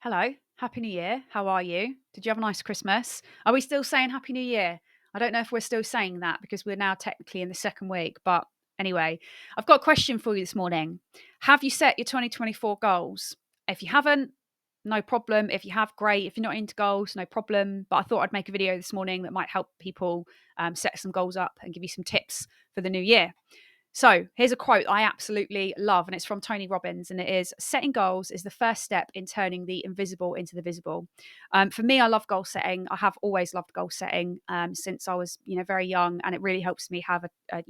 Hello, Happy New Year. How are you? Did you have a nice Christmas? Are we still saying Happy New Year? I don't know if we're still saying that because we're now technically in the second week. But anyway, I've got a question for you this morning. Have you set your 2024 goals? If you haven't, no problem. If you have, great. If you're not into goals, no problem. But I thought I'd make a video this morning that might help people set some goals up and give you some tips for the new year. So here's a quote I absolutely love, and it's from Tony Robbins, and it is: "Setting goals is the first step in turning the invisible into the visible." For me, I love goal setting. I have always loved goal setting since I was, very young, and it really helps me have a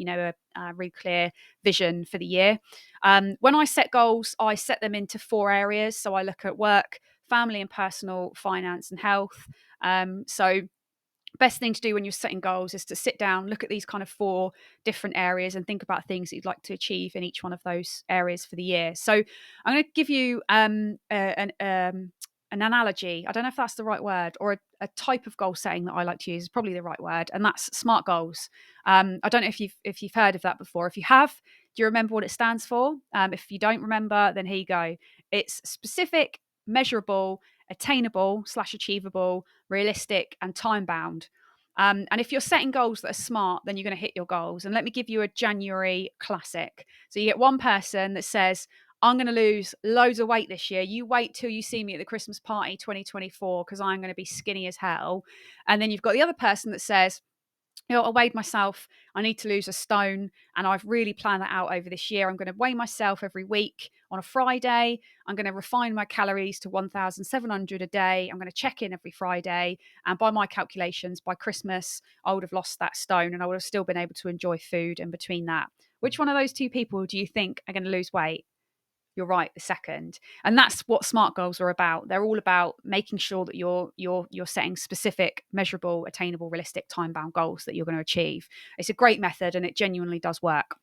really clear vision for the year. When I set goals, I set them into four areas. So I look at work, family and personal, finance, and health. So best thing to do when you're setting goals is to sit down, look at these kind of four different areas and think about things that you'd like to achieve in each one of those areas for the year. So I'm going to give you an analogy. I don't know if that's the right word, or a type of goal setting that I like to use is probably the right word, and that's SMART goals. I don't know if you've heard of that before. If you have, do you remember what it stands for? If you don't remember, then here you go. It's specific, measurable, attainable slash achievable, realistic, and time bound. And if you're setting goals that are smart, then you're going to hit your goals. And let me give you a January classic. So you get one person that says, "I'm going to lose loads of weight this year. You wait till you see me at the Christmas party 2024 because I'm going to be skinny as hell." And then you've got the other person that says, I weighed myself. I need to lose a stone. And I've really planned that out over this year. I'm going to weigh myself every week on a Friday. I'm going to refine my calories to 1,700 a day. I'm going to check in every Friday. And by my calculations, by Christmas, I would have lost that stone and I would have still been able to enjoy food in between that. Which one of those two people do you think are going to lose weight? You're right, the second. And that's what SMART goals are about. They're all about making sure that you're setting specific, measurable, attainable, realistic, time-bound goals that you're going to achieve. It's a great method and it genuinely does work.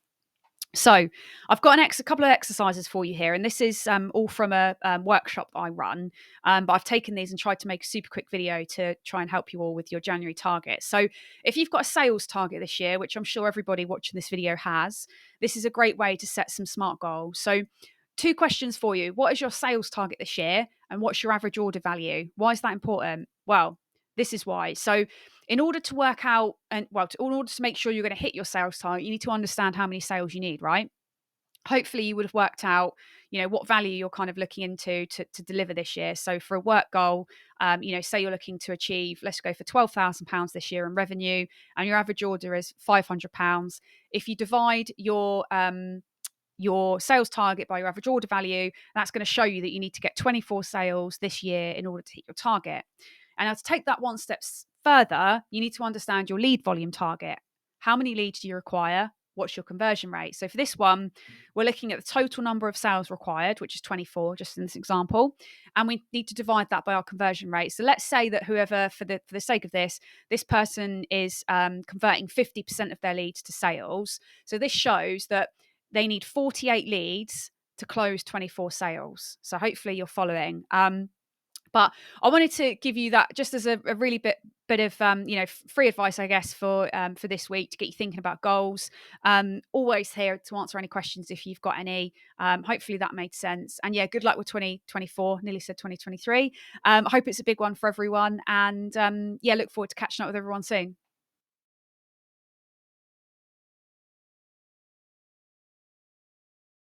So I've got a couple of exercises for you here, and this is all from a workshop that I run, but I've taken these and tried to make a super quick video to try and help you all with your January target. So if you've got a sales target this year, which I'm sure everybody watching this video has, this is a great way to set some SMART goals. So two questions for you. What is your sales target this year? And what's your average order value? Why is that important? Well, this is why. So in order to work out in order to make sure you're going to hit your sales target, you need to understand how many sales you need, right? Hopefully you would have worked out, what value you're kind of looking into to deliver this year. So for a work goal, say you're looking to achieve, let's go for £12,000 this year in revenue, and your average order is £500. If you divide your sales target by your average order value, that's going to show you that you need to get 24 sales this year in order to hit your target. And now to take that one step further, you need to understand your lead volume target. How many leads do you require? What's your conversion rate? So for this one, we're looking at the total number of sales required, which is 24, just in this example. And we need to divide that by our conversion rate. So let's say that whoever, for the sake of this person is converting 50% of their leads to sales. So this shows that they need 48 leads to close 24 sales. So hopefully you're following. But I wanted to give you that just as a really bit of free advice, I guess, for this week to get you thinking about goals. Always here to answer any questions if you've got any. Hopefully that made sense. And yeah, good luck with 2024. Nearly said 2023. I hope it's a big one for everyone. And look forward to catching up with everyone soon.